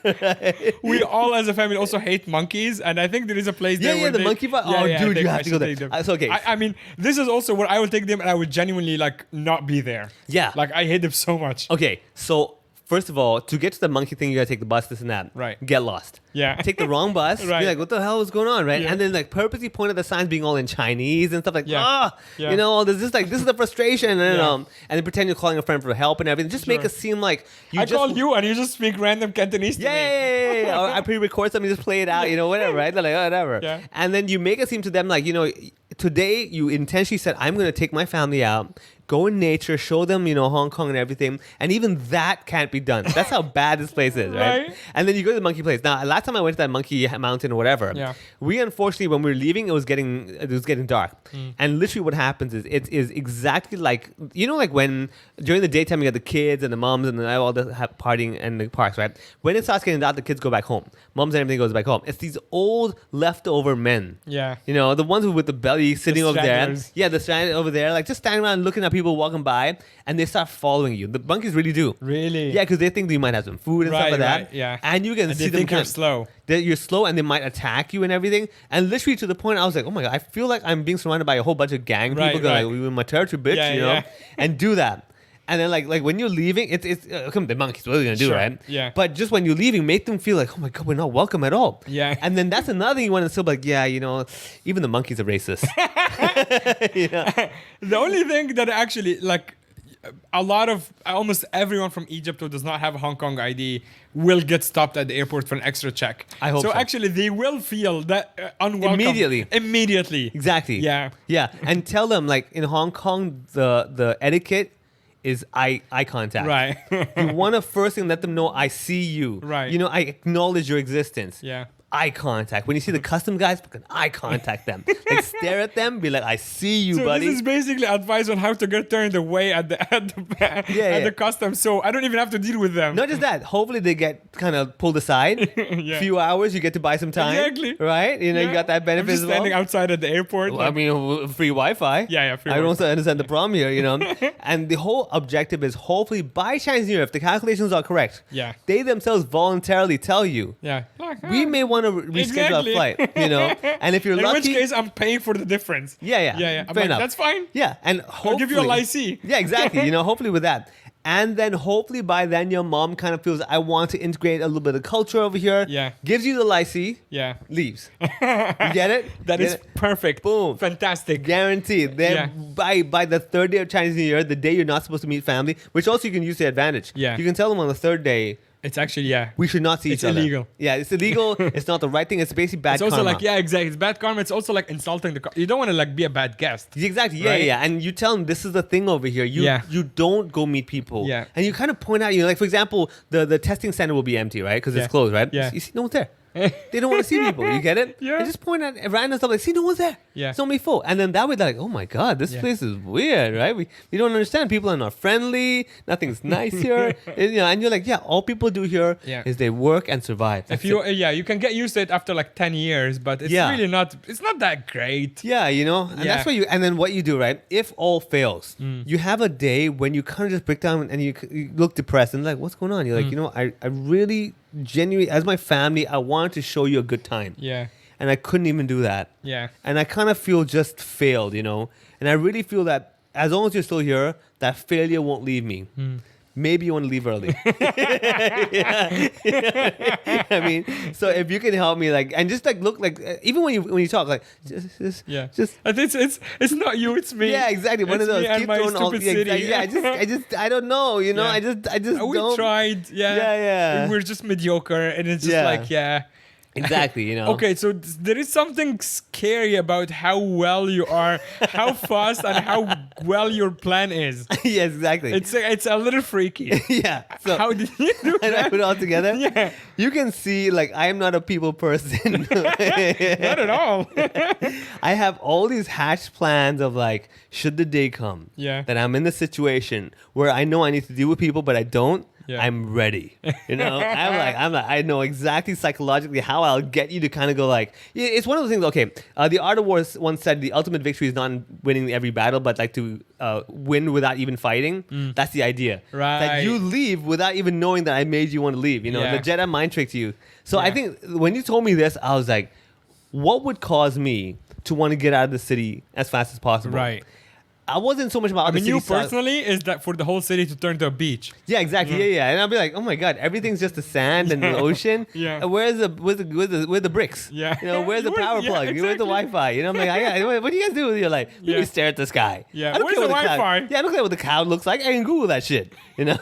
Right. We all as a family also hate monkeys, and I think there is a place there. Yeah, the monkey part. Dude, you have to go there. It's okay. I mean, this is also where I would take them, and I would genuinely like not be there. Yeah. Like I hate them so much. Okay, so first of all, to get to the monkey thing, you gotta take the bus, this and that. Right. Get lost. Yeah. Take the wrong bus. Right. Be like, what the hell is going on, right? Yeah. And then like purposely point at the signs being all in Chinese and stuff like, Yeah. you know, this is the frustration, and Yeah. and then pretend you're calling a friend for help and everything. Just make it seem like I call you and you just speak random Cantonese to me. Yeah. Or I pre-record something, just play it out, you know, whatever, right? They're like, oh, whatever. Yeah. And then you make it seem to them like, you know, today you intentionally said, I'm going to take my family out, go in nature, show them, you know, Hong Kong and everything. And even that can't be done. That's how bad this place is, right? And then you go to the monkey place. Now, last time I went to that monkey mountain or whatever, we unfortunately, when we were leaving, it was getting dark. And literally what happens is it is exactly like, you know, like when during the daytime you got the kids and the moms and all the partying in the parks, right? When it starts getting dark, the kids go back home. Moms and everything goes back home. It's these old leftover men. Yeah. You know, the ones with the belly sitting over there. stragglers. Yeah, the stranded over there, like just standing around looking at people walking by, and they start following you. The monkeys really do. Really? Yeah, because they think you might have some food and stuff like that. Yeah. And you can And see they them think you're kind of- slow. You're slow, and they might attack you and everything. And literally to the point, I was like, oh my god, I feel like I'm being surrounded by a whole bunch of gang people. Right, Going right. like, we were in my territory, bitch, Yeah, you know, yeah. and do that. And then like when you're leaving, it's come the monkeys. What are they gonna do, Sure, right? yeah. But just when you're leaving, make them feel like, oh my god, we're not welcome at all. Yeah. And then that's another thing you want to say, like, yeah, you know, even the monkeys are racist. You know? The only thing that actually like almost everyone from Egypt who does not have a Hong Kong ID will get stopped at the airport for an extra check. I hope so. Actually, they will feel that unwelcome Immediately. Exactly. Yeah. Yeah. And tell them like in Hong Kong, the etiquette is eye contact. Right. You want to first thing let them know I see you. Right. You know, I acknowledge your existence. Yeah. Eye contact. When you see the custom guys, fucking eye contact them. Like stare at them, be like, I see you, So buddy. this is basically advice on how to get turned away at the customs. So I don't even have to deal with them. Not just that. Hopefully they get kind of pulled aside. Yeah. Few hours, you get to buy some time. Exactly. Right? You know, you got that benefit I'm just as well. standing outside at the airport. Well, I mean, free Wi-Fi. Yeah, free I don't Wi-Fi. understand the problem here, you know. And the whole objective is hopefully by Chinese New Year, if the calculations are correct, they themselves voluntarily tell you, we may want to reschedule our flight, you know. And if you're lucky, in which case I'm paying for the difference. Yeah. I'm Fair like, enough. that's fine. Yeah, and hopefully I'll give you a licee. Yeah, exactly. You know, hopefully with that. And then hopefully by then your mom kind of feels I want to integrate a little bit of culture over here. Yeah. Gives you the licee. Yeah. Leaves. You get it? That is perfect. Boom. Fantastic. Guaranteed. Then by the third day of Chinese New Year, the day you're not supposed to meet family, which also you can use to advantage. Yeah. You can tell them on the third day, it's actually, we should not see each other. It's illegal. Yeah, it's illegal. It's not the right thing. It's basically bad karma. It's also karma. like, exactly. It's bad karma. It's also like insulting the You don't want to like be a bad guest. Exactly. Yeah, right? yeah. And you tell them this is the thing over here. You don't go meet people. Yeah. And you kind of point out, you know, like for example, the testing center will be empty, right? Because it's closed, right? Yeah. You see, no one's there. They don't want to see people. You get it? Yeah. They just point at random stuff like, see, no one's there. Yeah. It's only full. And then that way they're like, oh my God, this place is weird, right? We don't understand. People are not friendly. Nothing's nice here. And, you know, and you're like, yeah, all people do here is they work and survive. If you you can get used to it after like 10 years, but it's really not that great. Yeah, you know, and that's what and then what you do, right? If all fails, you have a day when you kind of just break down and you look depressed and like, what's going on? You're like, you know, I really genuinely, as my family, I wanted to show you a good time. Yeah. And I couldn't even do that. Yeah. And I kind of feel just failed, you know? And I really feel that as long as you're still here, that failure won't leave me. maybe you want to leave early. I mean, so if you can help me, like, and just like look like, even when you talk, like, just. And it's not you, it's me. Yeah, exactly. One of those. Me and Keep my throwing all. stupid Yeah, city. exactly. I don't know. You know, Yeah. I just We don't. tried. Yeah. We're just mediocre, and it's just Yeah. like, Exactly. You know. Okay, so there is something scary about how well you are, how fast and how well your plan is. Yes, exactly. It's a little freaky. Yeah. So How did you do and I that? put it all together. Yeah. You can see, like, I am not a people person. Not at all. I have all these hatched plans of, like, should the day come that I'm in the situation where I know I need to deal with people, but I don't. Yeah. I'm ready. You know, I'm like, I know exactly psychologically how I'll get you to kind of go like, it's one of those things. Okay, the Art of War once said the ultimate victory is not in winning every battle, but like to win without even fighting. That's the idea. Right. That you leave without even knowing that I made you want to leave. You know, the Jedi mind tricked you. So I think when you told me this, I was like, what would cause me to want to get out of the city as fast as possible? Right. I wasn't so much about the city you side. personally is that for the whole city to turn to a beach. Yeah, exactly. Yeah. And I'll be like, oh my god, everything's just the sand and the ocean. Yeah. And where's the bricks? Yeah. You know, where's the power plug? Exactly. Where's the Wi-Fi? You know, I'm like, what do you guys do with your life? You just stare at the sky. Yeah. I don't Where's care the what Wi-Fi? Cloud, yeah, I don't care what the cloud looks like. I can Google that shit. You know.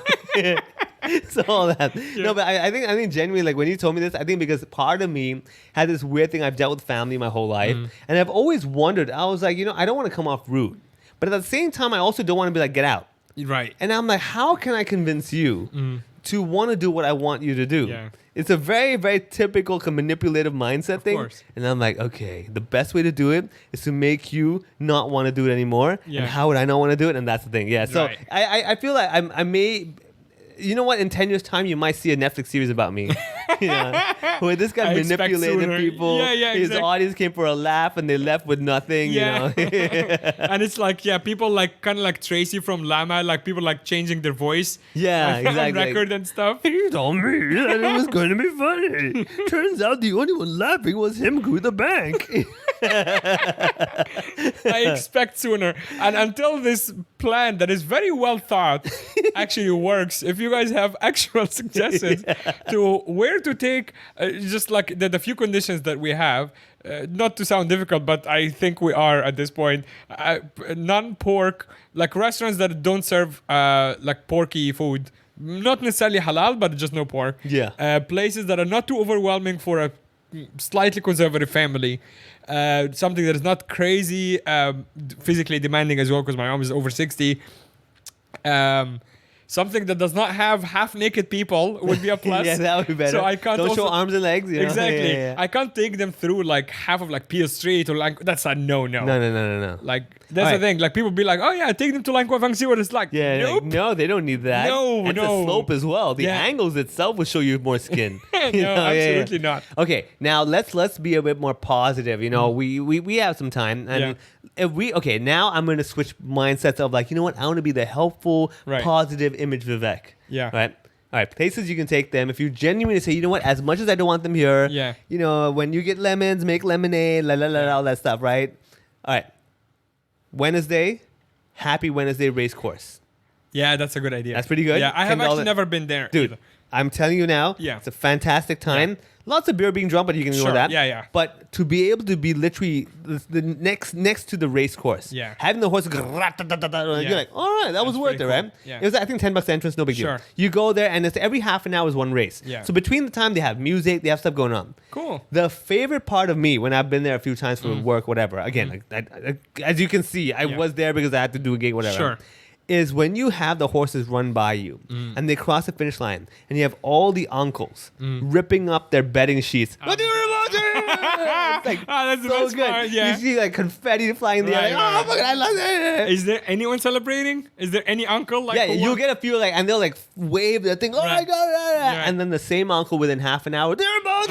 So all that. No, but I think genuinely, like, when you told me this, I think because part of me had this weird thing. I've dealt with family my whole life, and I've always wondered. I was like, you know, I don't want to come off rude. But at the same time, I also don't want to be like, get out. Right. And I'm like, how can I convince you to want to do what I want you to do? Yeah. It's a very, very typical manipulative mindset thing. Course. And I'm like, okay, the best way to do it is to make you not want to do it anymore. Yeah. And how would I not want to do it? And that's the thing. Yeah. So Right. I feel like I may... You know what? In 10 years' time, you might see a Netflix series about me. You know, where this guy I expect manipulated sooner. people. Yeah, His exactly. audience came for a laugh and they left with nothing. Yeah. You know? And it's like, people like kind of like Tracy from Llama, like people like changing their voice. Yeah, on exactly. record and stuff. He told me that it was going to be funny. Turns out the only one laughing was him with the bank. I expect sooner. And until this plan that is very well thought actually works, if you guys have actual suggestions to where to take, just like the few conditions that we have, not to sound difficult, but I think we are at this point, non-pork, like restaurants that don't serve like porky food. Not necessarily halal, but just no pork. Yeah. Places that are not too overwhelming for a slightly conservative family. Something that is not crazy physically demanding as well, because my mom is over 60. Something that does not have half-naked people would be a plus. Yeah, that would be better. So I can't Don't show arms and legs. You know? Exactly. Yeah. I can't take them through like half of like Peel Street or like that's a no. No. Like that's the thing. Like people be like, oh yeah, take them to Lang Kwai Fang, see what it's like. Yeah, Nope. like, no, they don't need that. No, and no. the slope as well. The Yeah. angles itself will show you more skin. No, You know? absolutely not. Okay, now let's be a bit more positive. You know, we have some time, and if now I'm going to switch mindsets of like, you know what, I want to be the helpful, Right. positive image Vivek. Yeah. Right. All right, places you can take them. If you genuinely say, you know what, as much as I don't want them here, Yeah. you know, when you get lemons, make lemonade, all that stuff, right? All right. Wednesday, Happy Wednesday race course. Yeah, that's a good idea. That's pretty good. Yeah, I have $10. actually never been there. Dude, either. I'm telling you now, Yeah. it's a fantastic time. Lots of beer being drunk, but you can ignore Sure, that. yeah. But to be able to be literally the next to the race course, Yeah. having the horse go, you're like, all right, that was That's worth it, pretty right? cool. Yeah. It was, I think, $10 entrance, no big deal. Sure. You go there, and it's every half an hour is one race. Yeah. So between the time they have music, they have stuff going on. Cool. The favorite part of me when I've been there a few times for work, whatever. Again, I, as you can see, I was there because I had to do a gig, whatever. Sure. Is when you have the horses run by you and they cross the finish line and you have all the uncles ripping up their bedding sheets. What do you want? It's like that's the so best good. part, yeah. You see like confetti flying in the air. Right, Like, right, oh, right. fuck it, I love it. Is there anyone celebrating? Is there any uncle like? Yeah, who you'll won? get a few like, and they'll like wave their thing. Oh my Right. god! Yeah. And then the same uncle within half an hour. They're both.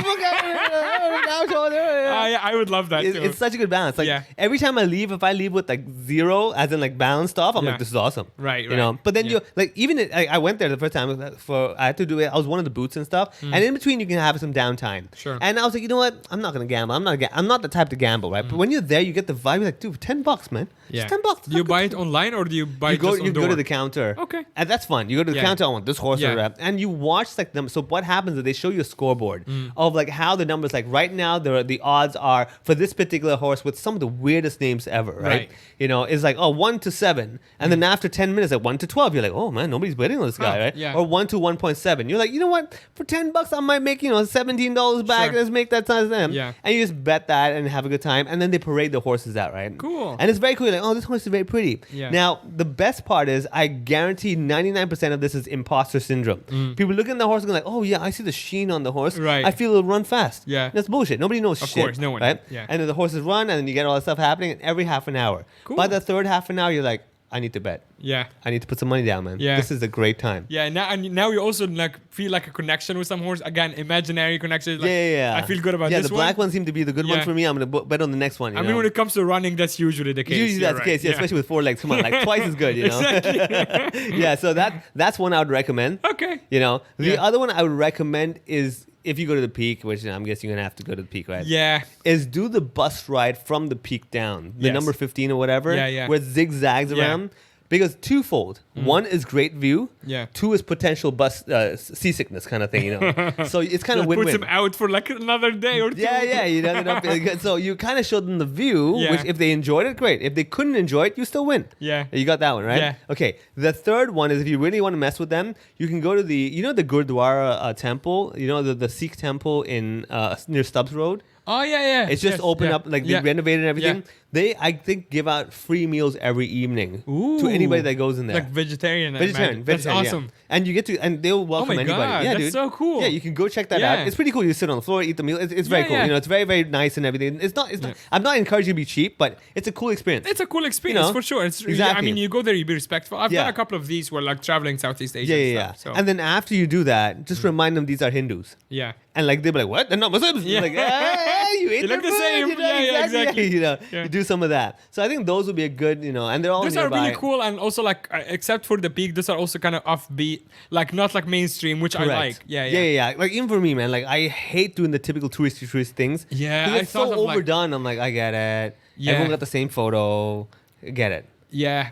Yeah, I would love that too. It's such a good balance. Like every time I leave, if I leave with like zero, as in like balanced off, I'm like, this is awesome. Right. You know. But then you like even I went there the first time I had to do it. I was one of the booths and stuff, and in between you can have some downtime. Sure. And I was like, you know what? I'm not gonna gamble. I'm not the type to gamble, right? But when you're there, you get the vibe. You're like, dude, $10, man. Yeah. It's $10. Do you buy it online or do you buy You it just on go door? to the counter. Okay. And that's fun. You go to the counter. I want this horse or that, and you watch like them. So what happens is they show you a scoreboard of like how the numbers. Like right now, the odds are for this particular horse with some of the weirdest names ever. Right. You know, it's like 1 to 7, and then after 10 minutes, like 1 to 12, you're like, oh man, nobody's betting on this guy, right? Yeah. Or 1 to 1.7. You're like, you know what? For $10, I might make $17 back. Sure. Let's make that times them. Yeah. And you just bet that and have a good time, and then they parade the horses out, right? Cool. And it's very cool. Like, oh, this horse is very pretty. Yeah. Now, the best part is I guarantee 99% of this is imposter syndrome. People look at the horse and go like, oh yeah, I see the sheen on the horse. Right. I feel it'll run fast. Yeah. That's bullshit. Nobody knows shit. Of course, no one. Right? Yeah. And then the horses run, and then you get all that stuff happening every half an hour. Cool. By the third half an hour, you're like, I need to bet. Yeah. I need to put some money down, man. Yeah. This is a great time. Yeah, now you also like feel like a connection with some horse. Again, imaginary connection. Like, Yeah. I feel good about this this one. Yeah, the black one seemed to be the good one for me. I'm going to bet on the next one. I mean, when it comes to running, that's usually the case. Usually that's the case, especially with 4 legs. Come on, like twice as good, you know? Exactly. Yeah, so that's one I would recommend. Okay. You know, the other one I would recommend is if you go to the peak, which I'm guessing you're going to have to go to the peak, right? Yeah. Is do the bus ride from the peak down, the Yes. number 15 or whatever, Yeah. where it zigzags around. Because twofold. One is great view. Yeah. 2 is potential bus seasickness kind of thing, you know. So it's kind of win-win. Puts him out for like another day or two. Yeah, you ended up feeling good. So you kind of showed them the view, Yeah. which if they enjoyed it, great. If they couldn't enjoy it, you still win. Yeah. You got that one, right? Yeah. Okay. The third one is if you really want to mess with them, you can go to the Gurdwara temple, the Sikh temple in near Stubbs Road. Oh yeah. It's just opened up, like they renovated and everything. Yeah. They, I think, give out free meals every evening to Ooh. anybody that goes in there. Like vegetarian. Vegetarian, awesome. yeah. And you get to, and they'll welcome my anybody. God, Yeah, that's dude. so cool. Yeah, you can go check that Yeah. out. It's pretty cool. You sit on the floor, eat the meal. It's very cool. yeah. You know, it's very, very nice and everything. It's not. I'm not encouraging you to be cheap, but it's a cool experience. It's a cool experience know? for sure. It's Exactly. I mean, you go there, you be respectful. I've Yeah. done a couple of these where like traveling Southeast Asia. Yeah. And stuff, so. And then after you do that, just remind them these are Hindus. Yeah. And like they'll be like, what? They're not Muslims. Yeah. Like, hey, you ate They their look the food, same. you know, Yeah, exactly. You know, Yeah. you do some of that. So I think those would be a good, and they're all Those nearby. are really cool, and also like except for the peak, those are also kind of offbeat, like not like mainstream, which I like. Yeah. Like even for me, man, like I hate doing the typical touristy things. Yeah, 'Cause I it's thought so of, like- overdone. I'm like, I get it. Yeah. Everyone got the same photo. I get it. Yeah.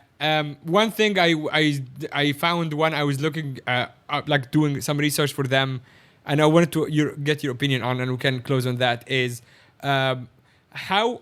One thing I found when I was looking up, like doing some research for them, and I wanted to get your opinion on, and we can close on that, is how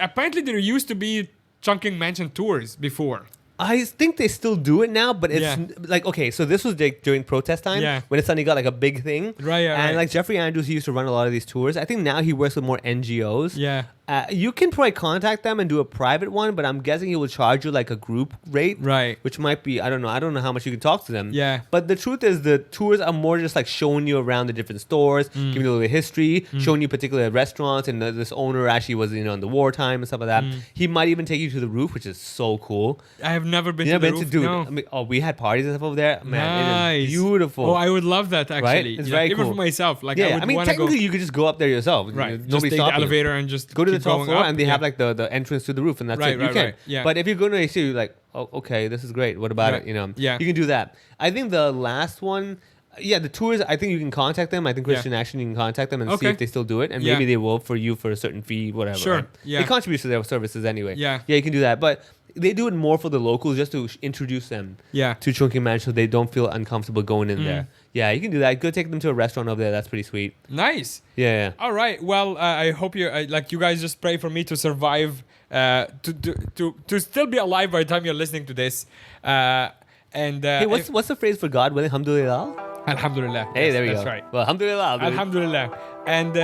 apparently there used to be Chungking Mansion tours before. I think they still do it now, but it's like, okay, so this was like during protest time when it suddenly got like a big thing. Right. Like Jeffrey Andrews, he used to run a lot of these tours. I think now he works with more NGOs. Yeah. You can probably contact them and do a private one, but I'm guessing he will charge you like a group rate. Right. Which might be, I don't know how much you can talk to them. Yeah. But the truth is the tours are more just like showing you around the different stores, giving you a little bit of history, showing you particular restaurants, and this owner actually was, in the wartime and stuff like that. He might even take you to the roof, which is so cool. I have never been You to the never been roof. to, dude. No. I mean, we had parties and stuff over there. Man, Nice. it is beautiful. Oh, I would love that actually. Right? It's very even cool. for myself. Like, Yeah, I would mean, wanna technically go. you could just go up there yourself. Right. Just Nobody take the stopping you. elevator and just Go to the keep top going floor, up. and they have like the entrance to the roof, and that's Right, it. You right, can. right. Yeah. But if you're going to AC, you're like, oh, okay, this is great. What about Right. it? Yeah. You can do that. I think the last one, the tours, I think you can contact them. I think Christian Action, you can contact them and see Okay. if they still do it, and Yeah. maybe they will for you for a certain fee, whatever. Sure. Right? Yeah. It contributes to their services anyway. Yeah. Yeah, you can do that. But they do it more for the locals just to introduce them Yeah. to Chungking Mansion so they don't feel uncomfortable going in there. Yeah, you can do that. Go take them to a restaurant over there. That's pretty sweet. Nice. Yeah. All right. Well, I hope you like you guys just pray for me to survive, to still be alive by the time you're listening to this. Hey, what's the phrase for God willing? Alhamdulillah. Alhamdulillah. Hey, Yes, there we go. That's right. Well, alhamdulillah. dude. Alhamdulillah. And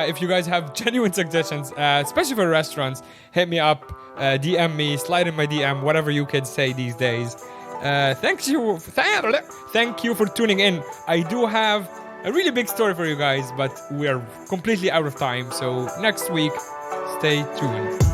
if you guys have genuine suggestions, especially for restaurants, hit me up, DM me, slide in my DM, whatever you can say these days. Thank you for tuning in. I do have a really big story for you guys, but we are completely out of time. So next week, stay tuned.